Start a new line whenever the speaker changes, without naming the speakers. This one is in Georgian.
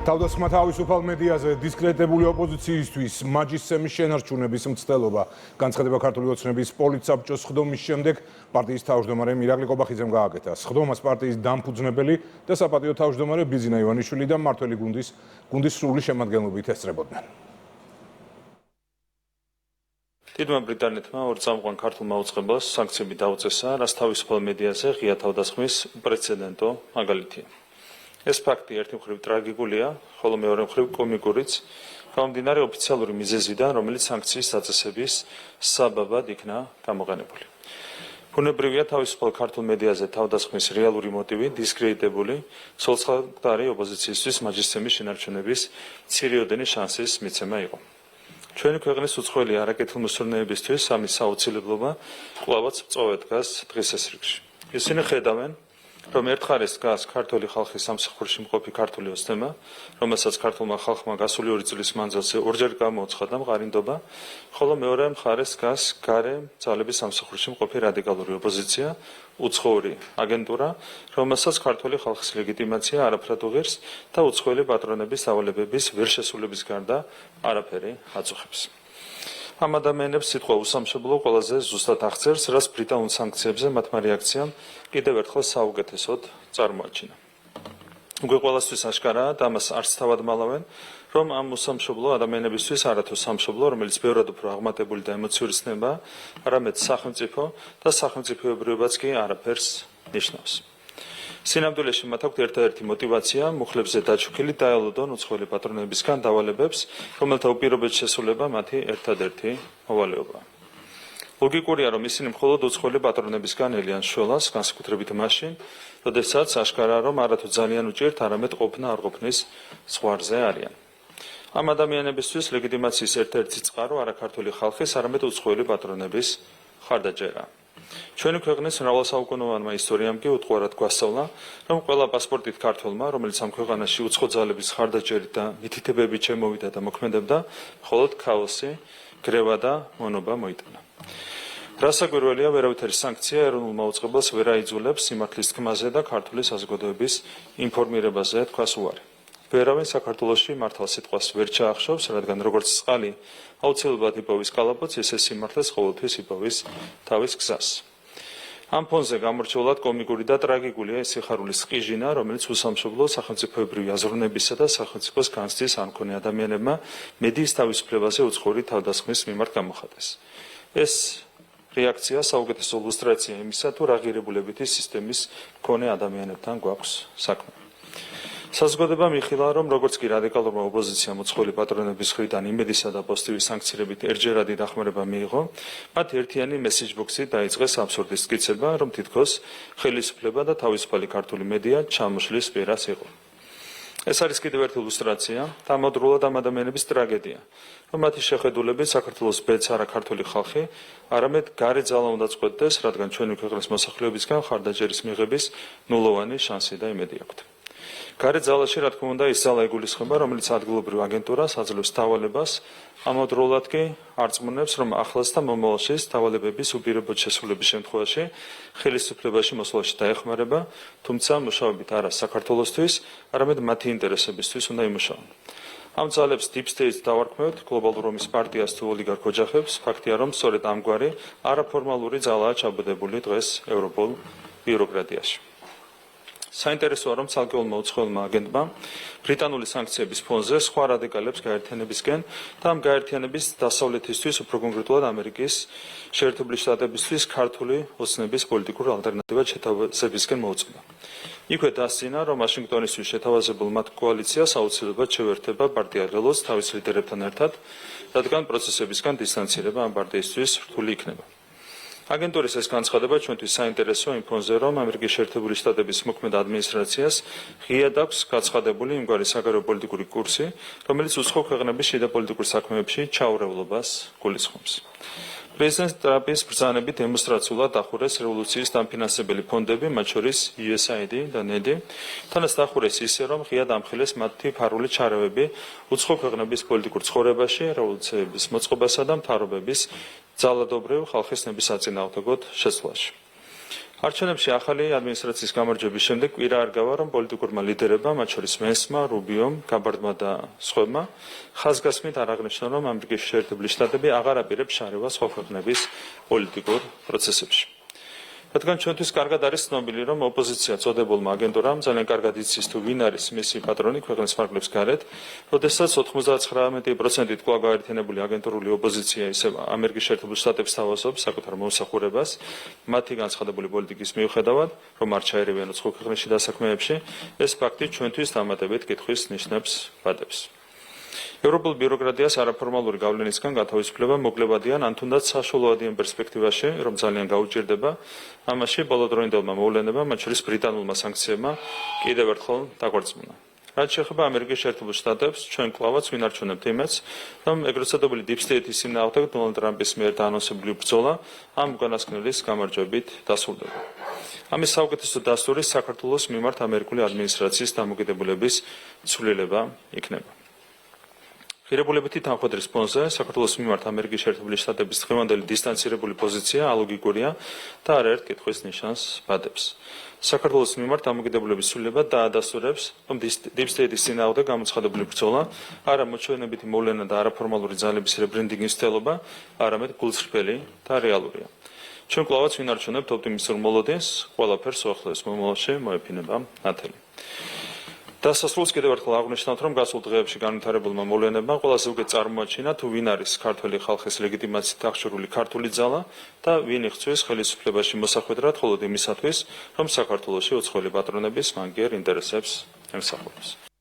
თავდასხმა თავისუფალ მედიაზე დისკრედიტებული ოპოზიციისთვის მაჯისცემის შენარჩუნების მცდელობა განცხადება ქართული ოცნების პოლიტსაბჭოს სხდომის შემდეგ პარტიის თავმჯდომარემ ირაკლი ყობახიძემ გააკეთა. სხდომას პარტიის დამფუძნებელი და საპატიო თავმჯდომარე ბიზინა ივანიშვილი და მმართველი გუნდის სრული შემადგენლობით ესწრებოდნენ.
დიდმა ბრიტანეთმა ორ წამყვან ქართულმა უწყებას სანქციები დაუწესა, რაც თავისუფალ მედიაზე ღია თავდასხმის უპრეცედენტო მაგალითია. ეს ფაქტი ერთი მხრივ ტრაგიკულია, ხოლო მეორე მხრივ კომიკურიც, გამომდინარე ოფიციალური მიზეზიდან, რომელიც სანქციის დაწესების საბაბად იქნა გამოყენებული. ბუნებრივია თავისუფალ ქართულ მედიაზე თავდასხმის რეალური მოტივი დისკრედიტებული სოციალისტური ოპოზიციისთვის მაჯისცემის შენარჩუნების მცირეოდენი შანსის მიცემა იყო. ჩვენი ქვეყნის უცხოელი არაკეთილმოსურნეებისთვის ამის საუცილებლობა კვლავაც წოვე დგას დღის ეს რიგში. ისინი ხედავენ, რომ ერთ მხარეს დგას ქართული ხალხის სამსახურში მყოფი ქართული ოცნება, რომელსაც ქართულმა ხალხმა გასული 2 წლის მანძილზე ორჯერ გამოუცხადა მყარინდობა, ხოლო მეორე მხარეს დგას გარე ძალების სამსახურში მყოფი რადიკალური ოპოზიცია, უცხოური აგენტურა, რომელსაც ქართული ხალხის ლეგიტიმაცია არაფრად უღირს და უცხოელი პატრონების დავალებების ვერ შესრულების გარდა არაფერი აწუხებს. ამ ადამიანებს სიტყვა უსამშობლო ყველაზე ზუსტად აღწერს, რაც ბრიტანულ სანქციებზე მათმა რეაქციამ კიდევ ერთხელ საუკეთესოდ წარმოაჩინა. უკვე ყველასთვის აშკარაა და ამას არც თავად მალავენ, რომ ამ უსამშობლო ადამიანებისთვის არათუ სამშობლო, რომელიც ბევრად უფრო აღმატებული და ემოციური ცნებაა, არამედ სახელმწიფო და სახელმწიფოებრიობაც კი არაფერს ნიშნავს. სინამდვილეში მათ აქვთ ერთადერთი мотиваცია მუხლებზე დაჩუქილი დაელოდონ უცხოელი პატრონებისგან დავალებებს, რომელთა უპირობოდ შესრულება მათი ერთადერთი მოვალეობაა. ლოგიკურია, რომ ისინი მხოლოდ უცხოელი პატრონებისგან ელიან შველას, განსაკუთრებით მაშინ, როდესაც აშკარაა, რომ არათუ ძალიან უჭირთ, არამედ ყოფნა არ ყოფნის ზღვარზე არიან. ამ ადამიანებისთვის ლეგიტიმაციის ერთ-ერთი წყარო არა ქართული ხალხის, არამედ უცხოელი პატრონების ხარდაჭერაა. ჩვენი ქვეყნის მრავალსაუკუნოვანმა ისტორიამ კი უტყუარად გვასწავლა, რომ ყველა პასპორტით ქართველმა, რომელიც ამ ქვეყანაში უცხო ძალების ხარდაჭერით და მითითებებით შემოვიდა და მოქმედებდა, მხოლოდ ქაოსი, გრევა და მონობა მოიტანა. რასაკვირველია, ვერავითარი სანქცია ეროვნულმა უწყებელს ვერ აიძულებს სიმართლის თქმაზე და ქართული საზოგადოების ინფორმირებაზე თქვას უარი. ვერავინ საქართველოში მართალ სიტყვას ვერ ჩაახშობს, რადგან როგორც წყალი აუცილებლად იპოვის კალაპოტს, ესე სიმართლეს ყოველთვის იპოვის თავის გზას. ამ ფონზე გამორჩეულად კომიკური და ტრაგიკულია ეს სიხარულის ყიჟინა, რომელიც უსამშობლო სახელმწიფოებრივი აზროვნებისა და სახელმწიფოს განცდის არ მქონე ადამიანებმა მედიის თავისუფლებაზე უცხოური თავდასხმის მიმართ გამოხატეს. ეს რეაქცია საუკეთესო ილუსტრაცია იმისა, თუ რა ღირებულებითი სისტემის მქონე ადამიანებთან გვაქვს საქმე. საზოგადოება მიხილა, რომ როგორც კი რადიკალურმა ოპოზიციამ უცხოელი პატრონების მხრიდან იმედისა და პოზიტივის სანქციებით ერთჯერადი დახმარება მიიღო, მათ ერთიანი მესეჯბოქსით დაიწყეს აბსურდის მტკიცება, რომ თითქოს ხელისუფლება და თავისუფალი ქართული მედია ჩამოშლის პირას იყო. ეს არის კიდევ ერთი ილუსტრაცია, დამადრულად ამ ადამიანების ტრაგედია, რომ მათი შეხედულებით საქართველოს ბედს არა ქართული ხალხი, არამედ გარე ძალა უნდა წყვეტდეს, რადგან ჩვენი ქვეყნის მოსახლეობისგან ხარდაჭერის მიღების ნულოვანი შანსი და იმედი აქვთ. გარე ძალაში, რა თქმა უნდა, ის ძალა იგულისხმება, რომელიც ადგილობრივ აგენტურას აძლევს დავალებას, ამავდროულად კი არწმუნებს, რომ ახლაც და მომავალში დავალებების უპირობოდ შესრულების შემთხვევაში ხელისუფლებაში მოსვლაში დაეხმარება, თუმცა მუშაობით არა საქართველოსთვის, არამედ მათი ინტერესებისთვის უნდა იმუშაონ. ამ ძალებს deep state დავარქმევთ გლობალურ რომის პარტიას თუ ოლიგარქ ოჯახებს, ფაქტია, რომ სწორედ ამგვარი არაფორმალური ძალაა ჩაბუდებული დღეს ევროპულ ბიუროკრატიაში. საინტერესოა, რომ ცალკეულმა უცხოელმა აგენტმა ბრიტანული სანქციების ფონზე სხვა რადიკალებს გაერთიანებისკენ და ამ გაერთიანების დასავლეთისთვის, უფრო კონკრეტულად ამერიკის შეერთებული შტატებისთვის ქართული ოცნების პოლიტიკურ ალტერნატივად შეთავაზებისკენ მოუწოდა. იქვე დასძინა, რომ ვაშინგტონისთვის შეთავაზებულ მათ კოალიციას აუცილებლად შეუერთება პარტია ღელოს თავის ლიდერებთან ერთად, რადგან პროცესებისგან დისტანცირება ამ პარტიისთვის რთული იქნება. აგენტურის ეს განცხადება ჩვენთვის საინტერესოა იმ ფონზე, რომ ამერიკის შეერთებული შტატების მოქმედ ადმინისტრაციას ღიად აქვს გაცხადებული იმგვარი საგარეო პოლიტიკური კურსი, რომელიც უცხო ქვეყნების შიდა პოლიტიკურ საქმეებში ჩაურევლობას გულისხმობს. პრეზიდენტ ტრამპის ბრძანებით დემონსტრაციულად დახურეს რევოლუციის დამფინანსებელი ფონდები, მათ შორის USAID და NED, თანაც დახურეს ისე, რომ ღიად ამხილეს მათი ფარული ჩარევები უცხო ქვეყნების პოლიტიკურ ცხოვრებაში, რევოლუციების მოწყობასა და მთავრობების ძალადობრივ ხალხის ნების საწინააღმდეგოდ შეცვლაში. არჩევნებში ახალი ადმინისტრაციის გამარჯვების შემდეგ კვირა არ გავა, რომ პოლიტიკურმა ლიდერებმა, მათ შორის მენსმა, რუბიომ, გაბარდმა და სხვებმა, ხაზგასმით არ აღნიშნა, რომ ამერიკის შეერთებული შტატები აღარ აპირებს შარევას სხვა ქვეყნების პოლიტიკურ პროცესებში. რადგან ჩვენთვის კარგად არის ცნობილი, რომ ოპოზიცია წოდებულმა აგენტურამ ძალიან კარგად იცის თუ ვინ არის მისი პატრონი ქვეყნის ფარგლებს გარეთ, როდესაც 99%-ით კვლავ გაერთიანებული აგენტურული ოპოზიცია ისევ ამერიკის შეერთებულ შტატებს თავაზობს საკუთარ მომსახურებას, მათი განცხადებული პოლიტიკის მიუხედავად, რომ არ ჩაერივიანოთ სხვა ქვეყნებში დასაქმეებში, ეს ფაქტი ჩვენთვის დამატებით კითხვის ნიშნებს ვადებს. ევროპულ ბიუროკრატიას არაფორმალური გავლენისგან გათავისუფლება მოგლებადიან ან თუნდაც საშუალოადიან პერსპექტივაში, რომ ძალიან გაუჭირდება, ამაში ბოლოდროინდელმა მოვლენებამ, მათ შორის ბრიტანულმა სანქციებმა კიდევ ერთხელ დაგვარწმუნა. რაც შეეხება ამერიკის შეერთებულ შტატებს, ჩვენ კვლავაც ვინარჩუნებთ იმედს, რომ ეგრეთ წოდებული Deep State-ის წინააღმდეგ დონალდ ტრამპის მიერ დაანონსებული ბრძოლა ამ უკანასკნელის გამარჯვებით დასრულდება. ამის საუკეთესო დასტური საქართველოს მიმართ ამერიკული ადმინისტრაციის დამოკიდებულების ცვლილება იქნება. ღირებულებითი თანხმობის ფონზე საქართველოს მიმართ ამერიკის შეერთებული შტატების დღევანდელი დისტანცირებული პოზიცია ალოგიკურია და არაერთ კითხვის ნიშანს ვადებს. საქართველოს მიმართ დამოკიდებულების ცვლილება დაადასტურებს, რომ Deep State-ის წინააღმდეგ გამოცხადებული ბრძოლა არა მოჩვენებითი მოვლენა და არაფორმალური ძალების რებრენდინგის მცდელობა, არამედ გულწრფელი და რეალურია. ჩვენ კვლავაც ვინარჩუნებთ ოპტიმისტურ მოლოდინს, ყველაფერს უახლოეს მომავალში მოეფინება ნათელი. დასასრულს კიდევ ერთხელ აღნიშნავთ, რომ გასულ დღეებში განვითარებულმა მოვლენებმა ყველაზე უკეთ წარმოაჩინა, თუ ვინ არის ქართველი ხალხის ლეგიტიმაციით აღჭურვილი ქართული ძალა და ვინ იღწვის ხელისუფლებაში მოსახვედრად, მხოლოდ იმისათვის, რომ საქართველოში უცხოელი პატრონების მანგიერ ინტერესებს ემსახურებს.